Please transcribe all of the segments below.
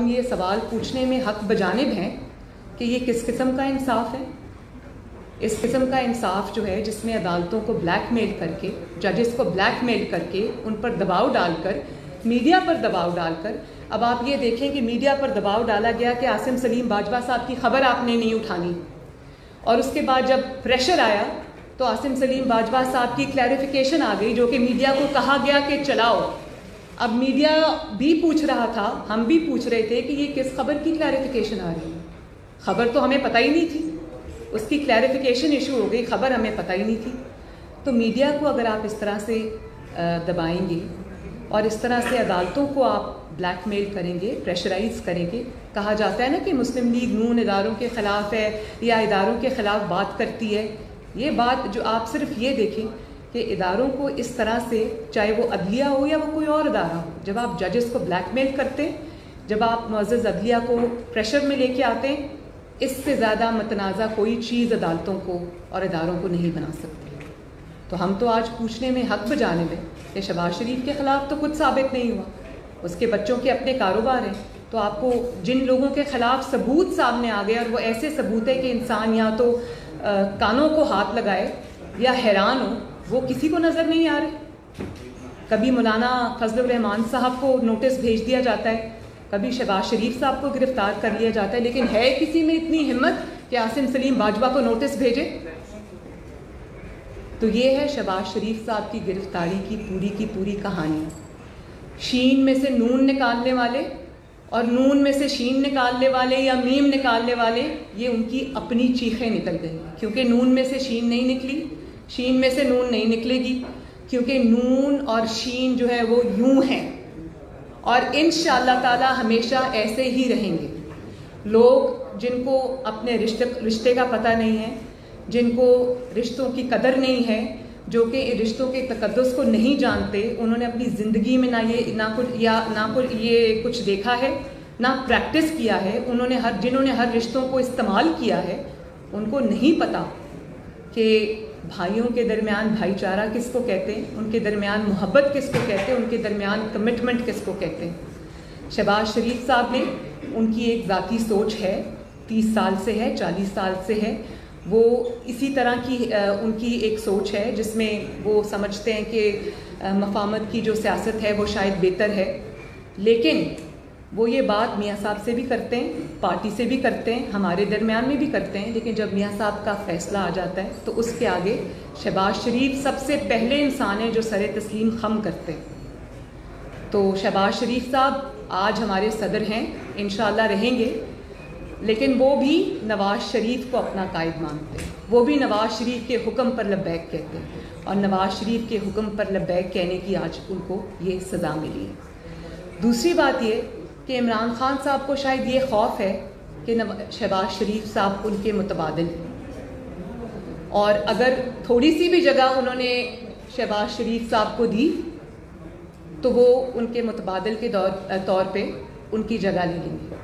ہم یہ سوال پوچھنے میں حق بجانب ہیں کہ یہ کس قسم کا انصاف ہے. اس قسم کا انصاف جو ہے جس میں عدالتوں کو بلیک میل کر کے, ججز کو بلیک میل کر کے, ان پر دباؤ ڈال کر, میڈیا پر دباؤ ڈال کر. اب آپ یہ دیکھیں کہ میڈیا پر دباؤ ڈالا گیا کہ عاصم سلیم باجوہ صاحب کی خبر آپ نے نہیں اٹھانی, اور اس کے بعد جب پریشر آیا تو عاصم سلیم باجوہ صاحب کی کلیریفیکیشن آ گئی جو کہ میڈیا کو کہا گیا کہ چلاؤ. اب میڈیا بھی پوچھ رہا تھا, ہم بھی پوچھ رہے تھے کہ یہ کس خبر کی کلیریفیکیشن آ رہی ہے. خبر تو ہمیں پتہ ہی نہیں تھی, اس کی کلیریفیکیشن ایشو ہو گئی, خبر ہمیں پتہ ہی نہیں تھی. تو میڈیا کو اگر آپ اس طرح سے دبائیں گے اور اس طرح سے عدالتوں کو آپ بلیک میل کریں گے, پریشرائز کریں گے. کہا جاتا ہے نا کہ مسلم لیگ نون اداروں کے خلاف ہے یا اداروں کے خلاف بات کرتی ہے. یہ بات جو آپ صرف یہ دیکھیں کہ اداروں کو اس طرح سے, چاہے وہ عدلیہ ہو یا وہ کوئی اور ادارہ ہو, جب آپ ججز کو بلیک میل کرتے ہیں, جب آپ معزز عدلیہ کو پریشر میں لے کے آتے ہیں, اس سے زیادہ متنازع کوئی چیز عدالتوں کو اور اداروں کو نہیں بنا سکتی. تو ہم تو آج پوچھنے میں حق بجانب ہے کہ شہباز شریف کے خلاف تو کچھ ثابت نہیں ہوا, اس کے بچوں کے اپنے کاروبار ہیں. تو آپ کو جن لوگوں کے خلاف ثبوت سامنے آ گئے, اور وہ ایسے ثبوت ہے کہ انسان یا تو کانوں کو ہاتھ لگائے یا حیران ہو, وہ کسی کو نظر نہیں آ رہے. کبھی مولانا فضل الرحمان صاحب کو نوٹس بھیج دیا جاتا ہے, کبھی شہباز شریف صاحب کو گرفتار کر لیا جاتا ہے, لیکن ہے کسی میں اتنی ہمت کہ عاصم سلیم باجوہ کو نوٹس بھیجے؟ تو یہ ہے شہباز شریف صاحب کی گرفتاری کی پوری کہانی. شین میں سے نون نکالنے والے اور نون میں سے شین نکالنے والے یا میم نکالنے والے, یہ ان کی اپنی چیخیں نکل گئی, کیونکہ نون میں سے شین نہیں نکلی, شین میں سے نون نہیں نکلے گی, کیونکہ نون اور شین جو ہے وہ یوں ہیں, اور انشاءاللہ تعالی ہمیشہ ایسے ہی رہیں گے. لوگ جن کو اپنے رشتے کا پتہ نہیں ہے, جن کو رشتوں کی قدر نہیں ہے, جو کہ رشتوں کے تقدس کو نہیں جانتے, انہوں نے اپنی زندگی میں نہ یہ کچھ دیکھا ہے, نہ پریکٹس کیا ہے. جنہوں نے ہر رشتوں کو استعمال کیا ہے, ان کو نہیں پتہ کہ بھائیوں کے درمیان بھائی چارہ کس کو کہتے ہیں, ان کے درمیان محبت کس کو کہتے ہیں, ان کے درمیان کمٹمنٹ کس کو کہتے ہیں. شہباز شریف صاحب نے, ان کی ایک ذاتی سوچ ہے, 30 سال سے ہے, 40 سال سے ہے, وہ اسی طرح کی ان کی ایک سوچ ہے جس میں وہ سمجھتے ہیں کہ مفاہمت کی جو سیاست ہے وہ شاید بہتر ہے. لیکن وہ یہ بات میاں صاحب سے بھی کرتے ہیں, پارٹی سے بھی کرتے ہیں, ہمارے درمیان میں بھی کرتے ہیں, لیکن جب میاں صاحب کا فیصلہ آ جاتا ہے تو اس کے آگے شہباز شریف سب سے پہلے انسان ہیں جو سر تسلیم خم کرتے ہیں. تو شہباز شریف صاحب آج ہمارے صدر ہیں, انشاءاللہ رہیں گے, لیکن وہ بھی نواز شریف کو اپنا قائد مانتے ہیں, وہ بھی نواز شریف کے حکم پر لبیک کہتے ہیں, اور نواز شریف کے حکم پر لبیک کہنے کی آج ان کو یہ سزا ملی ہے. دوسری بات یہ کہ عمران خان صاحب کو شاید یہ خوف ہے کہ شہباز شریف صاحب ان کے متبادل ہیں, اور اگر تھوڑی سی بھی جگہ انہوں نے شہباز شریف صاحب کو دی تو وہ ان کے متبادل کے طور پہ ان کی جگہ لے لیں گے.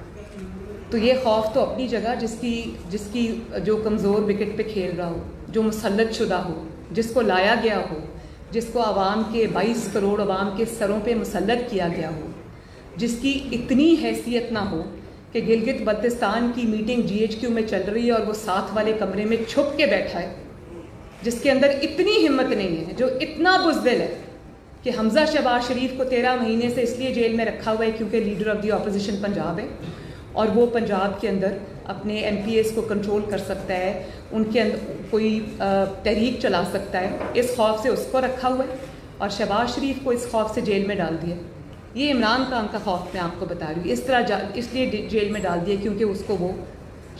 تو یہ خوف تو اپنی جگہ, جس کی جو کمزور وکٹ پہ کھیل رہا ہو, جو مسلط شدہ ہو, جس کو لایا گیا ہو, جس کو عوام کے 22 کروڑ عوام کے سروں پہ مسلط کیا گیا ہو, جس کی اتنی حیثیت نہ ہو کہ گلگت بلتستان کی میٹنگ GHQ میں چل رہی ہے اور وہ ساتھ والے کمرے میں چھپ کے بیٹھا ہے, جس کے اندر اتنی ہمت نہیں ہے, جو اتنا بزدل ہے کہ حمزہ شہباز شریف کو 13 مہینے سے اس لیے جیل میں رکھا ہوا ہے کیونکہ leader of the opposition Punjab ہے, اور وہ پنجاب کے اندر اپنے MPAs کو کنٹرول کر سکتا ہے, ان کے اندر کوئی تحریک چلا سکتا ہے. اس خوف سے اس کو رکھا ہوا ہے, اور شہباز شریف کو اس خوف سے جیل میں ڈال دیا. یہ عمران خان کا خوف میں آپ کو بتا رہی ہوں, اس طرح اس لیے جیل میں ڈال دیا کیونکہ اس کو وہ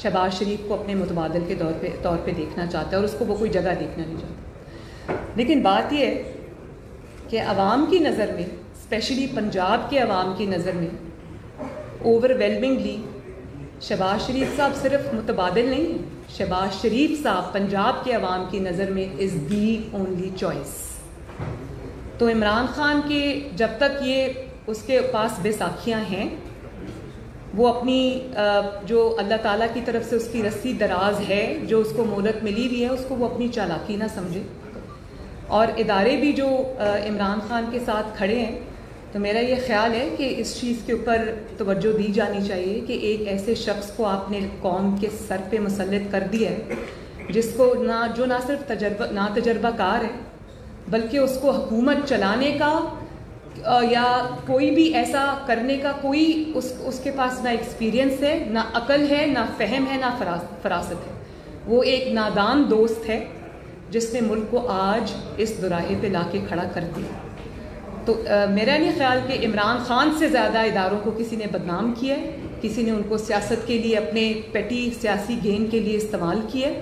شہباز شریف کو اپنے متبادل کے طور پہ دیکھنا چاہتا ہے, اور اس کو وہ کوئی جگہ دیکھنا نہیں چاہتا. لیکن بات یہ ہے کہ عوام کی نظر میں, اسپیشلی پنجاب کے عوام کی نظر میں, اوور ویلمنگلی شہباز شریف صاحب صرف متبادل نہیں ہیں, شہباز شریف صاحب پنجاب کے عوام کی نظر میں از دی اونلی چوائس. تو عمران خان کے جب تک یہ اس کے پاس بے ساکھیاں ہیں, وہ اپنی جو اللہ تعالیٰ کی طرف سے اس کی رسی دراز ہے, جو اس کو مہلت ملی ہوئی ہے, اس کو وہ اپنی چالاکی نہ سمجھے. اور ادارے بھی جو عمران خان کے ساتھ کھڑے ہیں تو میرا یہ خیال ہے کہ اس چیز کے اوپر توجہ دی جانی چاہیے کہ ایک ایسے شخص کو آپ نے قوم کے سر پہ مسلط کر دیا ہے جس کو نہ صرف تجربہ کار ہے بلکہ اس کو حکومت چلانے کا یا کوئی بھی ایسا کرنے کا کوئی اس کے پاس نہ ایکسپیرینس ہے، نہ عقل ہے، نہ فہم ہے، نہ فراست ہے. وہ ایک نادان دوست ہے جس نے ملک کو آج اس دوراہے پہ لا کے کھڑا کر دیا. تو میرا نہیں خیال کہ عمران خان سے زیادہ اداروں کو کسی نے بدنام کیا ہے، کسی نے ان کو سیاست کے لیے اپنے پیٹی سیاسی گین کے لیے استعمال کیا ہے.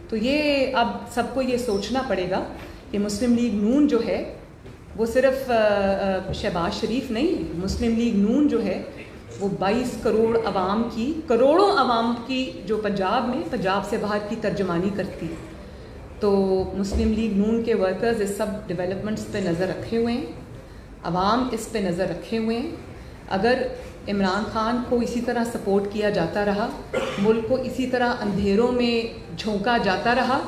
تو یہ اب سب کو یہ سوچنا پڑے گا کہ مسلم لیگ نون جو ہے وہ صرف شہباز شریف نہیں ہے. مسلم لیگ نون جو ہے وہ 22 کروڑ عوام کی، کروڑوں عوام کی جو پنجاب سے باہر کی ترجمانی کرتی ہے. تو مسلم لیگ نون کے ورکرز اس سب ڈیولپمنٹس پہ نظر رکھے ہوئے ہیں، عوام اس پہ نظر رکھے ہوئے ہیں. اگر عمران خان کو اسی طرح سپورٹ کیا جاتا رہا، ملک کو اسی طرح اندھیروں میں جھونکا جاتا رہا،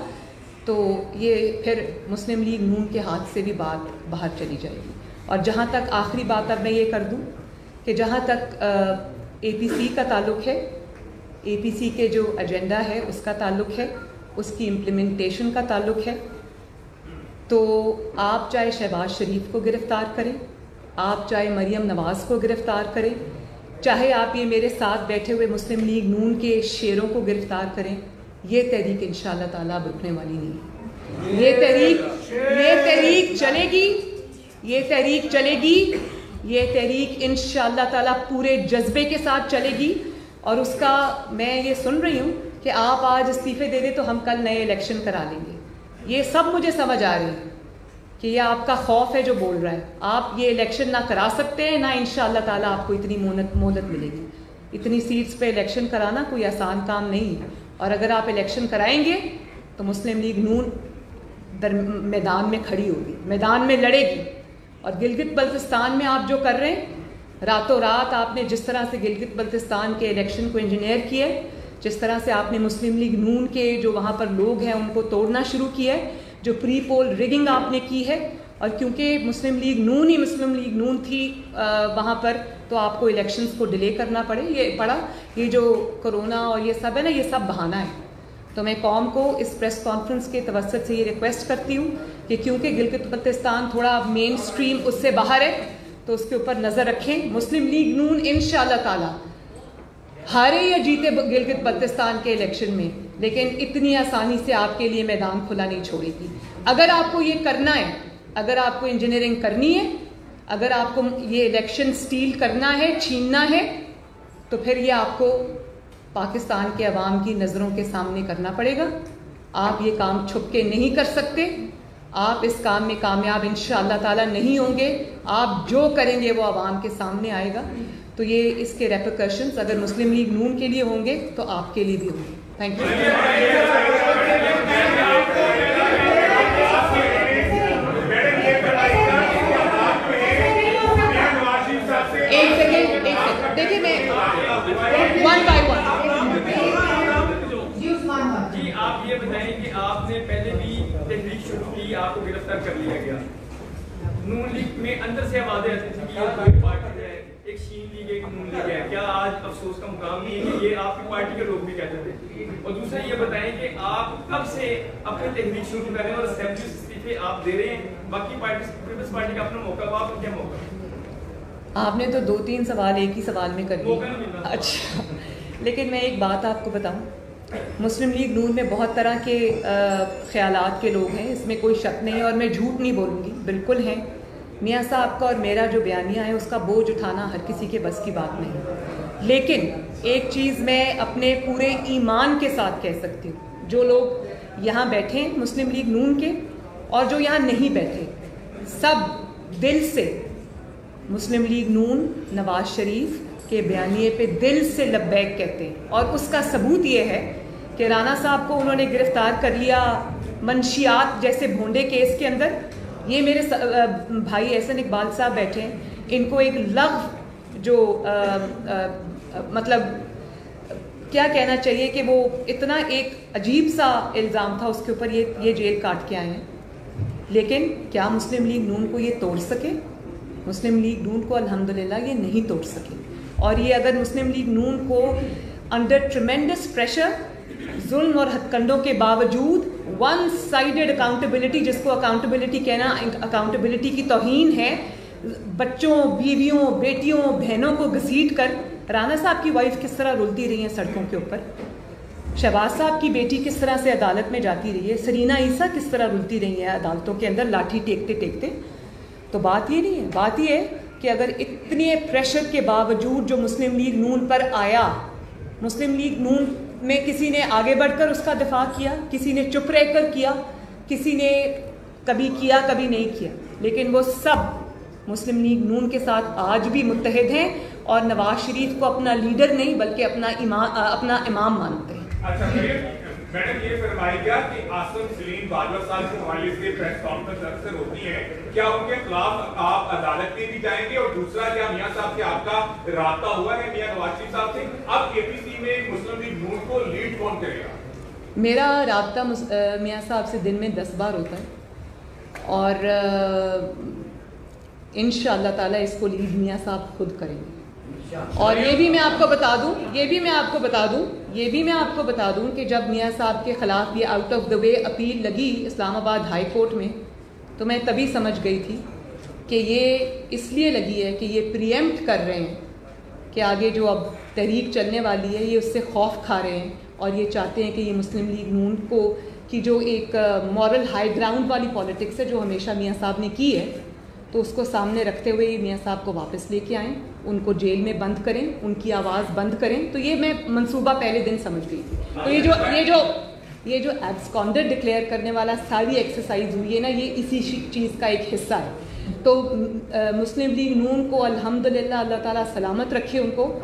تو یہ پھر مسلم لیگ نون کے ہاتھ سے بھی بات باہر چلی جائے گی. اور جہاں تک آخری بات اب میں یہ کر دوں کہ جہاں تک اے پی سی کا تعلق ہے، اے پی سی کے جو ایجنڈا ہے اس کا تعلق ہے، اس کی امپلیمنٹیشن کا تعلق ہے، تو آپ چاہے شہباز شریف کو گرفتار کریں، آپ چاہے مریم نواز کو گرفتار کریں، چاہے آپ یہ میرے ساتھ بیٹھے ہوئے مسلم لیگ نون کے شیروں کو گرفتار کریں، یہ تحریک انشاءاللہ تعالیٰ اب رکنے والی نہیں ہے. یہ تحریک چلے گی، یہ تحریک چلے گی، یہ تحریک انشاءاللہ تعالیٰ پورے جذبے کے ساتھ چلے گی. اور اس کا میں یہ سن رہی ہوں کہ آپ آج استعفے دے دیں تو ہم کل نئے الیکشن کرا لیں گے. یہ سب مجھے سمجھ آ رہی ہے کہ یہ آپ کا خوف ہے جو بول رہا ہے. آپ یہ الیکشن نہ کرا سکتے ہیں، نہ انشاءاللہ تعالیٰ آپ کو اتنی مہلت ملے گی. اتنی سیٹس پہ الیکشن کرانا کوئی آسان کام نہیں ہے. اور اگر آپ الیکشن کرائیں گے تو مسلم لیگ نون میدان میں کھڑی ہوگی، میدان میں لڑے گی. اور گلگت بلتستان میں آپ جو کر رہے ہیں، راتوں رات آپ نے جس طرح سے گلگت بلتستان کے الیکشن کو انجینئر کیا ہے، جس طرح سے آپ نے مسلم لیگ نون کے جو وہاں پر لوگ ہیں ان کو توڑنا شروع کیا ہے، جو پری پول ریگنگ آپ نے کی ہے. اور کیونکہ مسلم لیگ نون تھی وہاں پر، تو آپ کو الیکشنز کو ڈیلے کرنا پڑا. یہ جو کرونا اور یہ سب ہے نا، یہ سب بہانہ ہے. تو میں قوم کو اس پریس کانفرنس کے توسط سے یہ ریکویسٹ کرتی ہوں کہ کیونکہ گلگت بلتستان تھوڑا مین اسٹریم اس سے باہر ہے، تو اس کے اوپر نظر رکھیں. مسلم لیگ نون انشاءاللہ تعالی ہارے یا جیتے گلگت بلتستان کے الیکشن میں، لیکن اتنی آسانی سے آپ کے لیے میدان کھلا نہیں چھوڑے گی. اگر آپ کو یہ کرنا ہے، اگر آپ کو انجینئرنگ کرنی ہے، اگر آپ کو یہ الیکشن سٹیل کرنا ہے، چھیننا ہے، تو پھر یہ آپ کو پاکستان کے عوام کی نظروں کے سامنے کرنا پڑے گا. آپ یہ کام چھپ کے نہیں کر سکتے. آپ اس کام میں کامیاب انشاءاللہ تعالیٰ نہیں ہوں گے. آپ جو کریں گے وہ عوام کے سامنے آئے گا. تو یہ اس کے ریپرکشنز اگر مسلم لیگ نون کے لیے ہوں گے تو آپ کے لیے بھی ہوں گے. Thank you. ایک سیکنڈ دیکھیے، میں ون بائی ون. جی آپ یہ بتائیں کہ آپ نے پہلے بھی تحریک شروع کی، آپ کو گرفتار کر لیا گیا. نون لیگ میں اندر سے آوازیں آتی تھیں کہ یہ دو پارٹی ہے، ایک شین لیگ ایک نون لیگ ہے. کیا آج افسوس کا مقام نہیں ہے کہ یہ آپ کی پارٹی کے لوگ بھی کہتے تھے؟ اور دوسرا یہ بتائیں کہ آپ کب سے اپنی تحریک شروع کر رہے ہیں اور اسمبلی استعفے آپ دے رہے ہیں؟ باقی پیپلز پارٹی کا اپنا موقع، آپ کو کیا موقع؟ آپ نے تو 2-3 سوال ایک ہی سوال میں کر دیا. اچھا، لیکن میں ایک بات آپ کو بتاؤں، مسلم لیگ نون میں بہت طرح کے خیالات کے لوگ ہیں، اس میں کوئی شک نہیں ہے. اور میں جھوٹ نہیں بولوں گی، بالکل ہیں. میاں صاحب کا اور میرا جو بیانیہ ہے اس کا بوجھ اٹھانا ہر کسی کے بس کی بات نہیں. لیکن ایک چیز میں اپنے پورے ایمان کے ساتھ کہہ سکتی ہوں، جو لوگ یہاں بیٹھے ہیں مسلم لیگ نون کے اور جو یہاں نہیں بیٹھے، سب دل سے مسلم لیگ نون نواز شریف کے بیانیے پہ دل سے لبیک کہتے ہیں. اور اس کا ثبوت یہ ہے کہ رانا صاحب کو انہوں نے گرفتار کر لیا منشیات جیسے بھونڈے کیس کے اندر. یہ میرے بھائی احسن اقبال صاحب بیٹھے ہیں، ان کو ایک لغو جو مطلب کیا کہنا چاہیے کہ وہ اتنا ایک عجیب سا الزام تھا اس کے اوپر، یہ جیل کاٹ کے آئے ہیں. لیکن کیا مسلم لیگ نون کو یہ توڑ سکے؟ مسلم لیگ نون کو الحمدللہ یہ نہیں توڑ سکے. اور یہ اگر مسلم لیگ نون کو انڈر ٹریمینڈس پریشر، ظلم اور ہتھ کنڈوں کے باوجود ون سائیڈڈ اکاؤنٹیبلٹی، جس کو اکاؤنٹیبلٹی کہنا اکاؤنٹیبلٹی کی توہین ہے، بچوں، بیویوں، بیٹیوں، بہنوں کو گھسیٹ کر، رانا صاحب کی وائف کس طرح رلتی رہی ہیں سڑکوں کے اوپر، شہباز صاحب کی بیٹی کس طرح سے عدالت میں جاتی رہی ہے، سرینا عیسیٰ کس طرح رلتی رہی ہیں عدالتوں کے اندر لاٹھی ٹیکتے ٹیکتے. تو بات یہ نہیں ہے، بات یہ ہے کہ اگر اتنے پریشر کے باوجود جو مسلم لیگ نون پر آیا، مسلم لیگ نون میں کسی نے آگے بڑھ کر اس کا دفاع کیا، کسی نے چپ رہ کر کیا، کسی نے کبھی کیا کبھی نہیں کیا، لیکن وہ سب مسلم لیگ نون کے ساتھ آج بھی متحد ہیں اور نواز شریف کو اپنا لیڈر نہیں بلکہ اپنا امام مانتے ہیں. اچھا میڈم یہ فرمائی گیا کہ عاصم سلیم باجوہ صاحب کے حوالے سے پریس کانفرنس اکثر ہوتی ہے، کیا ان کے خلاف آپ عدالت میں بھی جائیں گے؟ اور دوسرا، کیا میاں صاحب سے آپ کا رابطہ ہوا ہے میاں نواز شریف صاحب سے؟ اب اے پی سی میں مسلم لیگ نون کو لیڈ کون کرے گا؟ میرا رابطہ میاں صاحب سے دن میں 10 بار ہوتا ہے اور انشاءاللہ تعالیٰ اس کو لیڈ میاں صاحب خود کریں گے. اور یہ بھی میں آپ کو بتا دوں کہ جب میاں صاحب کے خلاف یہ out of the way appeal لگی اسلام آباد ہائی کورٹ میں، تو میں تبھی سمجھ گئی تھی کہ یہ اس لیے لگی ہے کہ یہ پریمپٹ کر رہے ہیں کہ آگے جو اب تحریک چلنے والی ہے یہ اس سے خوف کھا رہے ہیں اور یہ چاہتے ہیں کہ یہ مسلم لیگ نون کو کی جو ایک مورل ہائی گراؤنڈ والی پالیٹکس ہے جو ہمیشہ میاں صاحب نے کی ہے، تو اس کو سامنے رکھتے ہوئے یہ میاں صاحب کو واپس لے کے آئیں، ان کو جیل میں بند کریں، ان کی آواز بند کریں. تو یہ میں منصوبہ پہلے دن سمجھ گئی تھی. تو یہ جو ایبسکانڈر ڈکلیئر کرنے والا ساری ایکسرسائز ہوئی ہے نا، یہ اسی چیز کا ایک حصہ ہے. تو مسلم لیگ نون کو الحمدللہ اللہ تعالیٰ سلامت رکھے، ان کو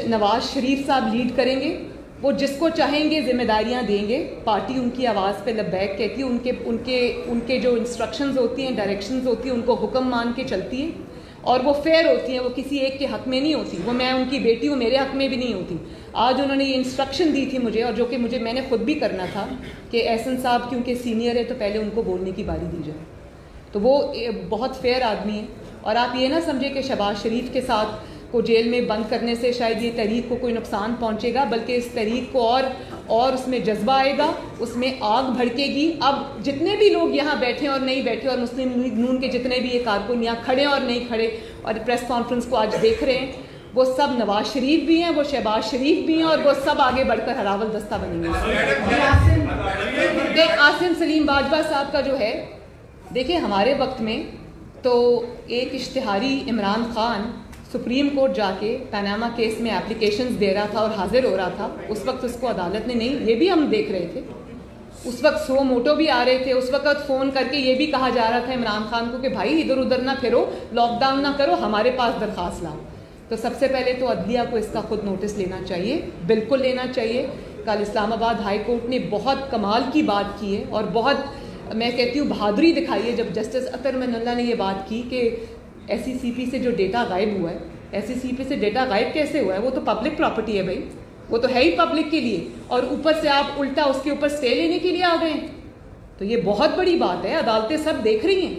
نواز شریف صاحب لیڈ کریں گے، وہ جس کو چاہیں گے ذمہ داریاں دیں گے، پارٹی ان کی آواز پہ لبیک کہتی ہے، ان کے جو انسٹرکشنز ہوتی ہیں، ڈائریکشنز ہوتی ہیں، ان کو حکم مان کے چلتی ہے اور وہ فیئر ہوتی ہیں، وہ کسی ایک کے حق میں نہیں ہوتی. وہ میں ان کی بیٹی ہوں، میرے حق میں بھی نہیں ہوتی. آج انہوں نے یہ انسٹرکشن دی تھی مجھے، اور جو کہ میں نے خود بھی کرنا تھا کہ احسن صاحب کیونکہ سینئر ہے تو پہلے ان کو بولنے کی باری دی جائے. تو وہ بہت فیئر آدمی ہے. اور آپ یہ نہ سمجھے کہ شہباز شریف کے ساتھ کو جیل میں بند کرنے سے شاید یہ تحریک کو کوئی نقصان پہنچے گا، بلکہ اس تحریک کو اور اس میں جذبہ آئے گا، اس میں آگ بھڑکے گی. اب جتنے بھی لوگ یہاں بیٹھے اور نہیں بیٹھے، اور مسلم لیگ نون کے جتنے بھی یہ کارکن یہاں کھڑے اور نہیں کھڑے اور پریس کانفرنس کو آج دیکھ رہے ہیں، وہ سب نواز شریف بھی ہیں، وہ شہباز شریف بھی ہیں، اور وہ سب آگے بڑھ کر ہراول دستہ بنیں گے. عاصم سلیم باجوہ صاحب کا جو ہے، دیکھیں ہمارے وقت میں تو ایک اشتہاری عمران خان سپریم کورٹ جا کے پاناما کیس میں اپلیکیشنز دے رہا تھا اور حاضر ہو رہا تھا. اس وقت اس کو عدالت نے نہیں، یہ بھی ہم دیکھ رہے تھے، اس وقت سو موٹو بھی آ رہے تھے، اس وقت فون کر کے یہ بھی کہا جا رہا تھا عمران خان کو کہ بھائی ادھر ادھر نہ پھرو، لاک ڈاؤن نہ کرو، ہمارے پاس درخواست لاؤ. تو سب سے پہلے تو عدلیہ کو اس کا خود نوٹس لینا چاہیے، بالکل لینا چاہیے. کل اسلام آباد ہائی کورٹ نے بہت کمال کی بات کی ہے اور بہت میں کہتی ہوں بہادری دکھائی ہے جب جسٹس اطہر من اللہ نے یہ بات کی کہ ایس سی سی پی سے جو ڈیٹا غائب ہوا ہے، ایس سی سی پی سے ڈیٹا غائب کیسے ہوا ہے؟ وہ تو پبلک پراپرٹی ہے بھائی، وہ تو ہے ہی پبلک کے لیے، اور اوپر سے آپ الٹا اس کے اوپر اسٹے لینے کے لیے آ گئے ہیں. تو یہ بہت بڑی بات ہے، عدالتیں سب دیکھ رہی ہیں.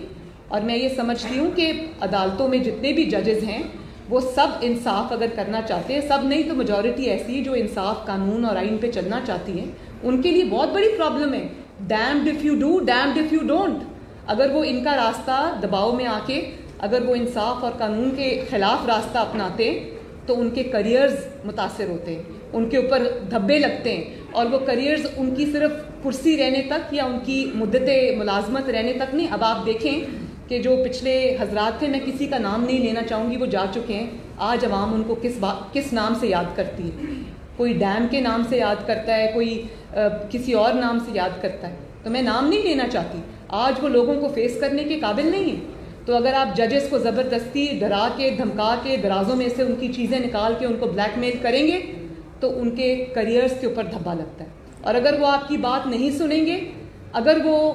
اور میں یہ سمجھتی ہوں کہ عدالتوں میں جتنے بھی ججز ہیں وہ سب انصاف اگر کرنا چاہتے ہیں، سب نہیں تو میجورٹی ایسی ہے جو انصاف قانون اور آئین پہ چلنا چاہتی ہیں، ان کے لیے بہت بڑی پرابلم ہے. Damned if you do, damned if you don't. اگر وہ ان کا راستہ دباؤ میں آ کے اگر وہ انصاف اور قانون کے خلاف راستہ اپناتے تو ان کے کریئرز متاثر ہوتے ہیں، ان کے اوپر دھبے لگتے ہیں، اور وہ کریئرز ان کی صرف کرسی رہنے تک یا ان کی مدت ملازمت رہنے تک نہیں. اب آپ دیکھیں کہ جو پچھلے حضرات تھے، میں کسی کا نام نہیں لینا چاہوں گی، وہ جا چکے ہیں، آج عوام ان کو کس نام سے یاد کرتی ہے؟ کوئی ڈیم کے نام سے یاد کرتا ہے، کوئی کسی اور نام سے یاد کرتا ہے. تو میں نام نہیں لینا چاہتی. آج وہ لوگوں کو فیس کرنے کے قابل نہیں ہیں. تو اگر آپ ججز کو زبردستی ڈرا کے دھمکا کے درازوں میں سے ان کی چیزیں نکال کے ان کو بلیک میل کریں گے تو ان کے کریئرز کے اوپر دھبا لگتا ہے. اور اگر وہ آپ کی بات نہیں سنیں گے، اگر وہ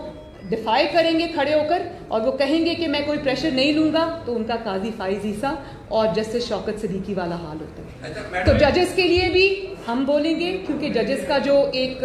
دفاع کریں گے کھڑے ہو کر اور وہ کہیں گے کہ میں کوئی پریشر نہیں لوں گا، تو ان کا قاضی فائز عیسیٰ اور جسٹس شوکت صدیقی والا حال ہوتا ہے. تو ججز کے لیے بھی ہم بولیں گے، کیونکہ ججز کا جو ایک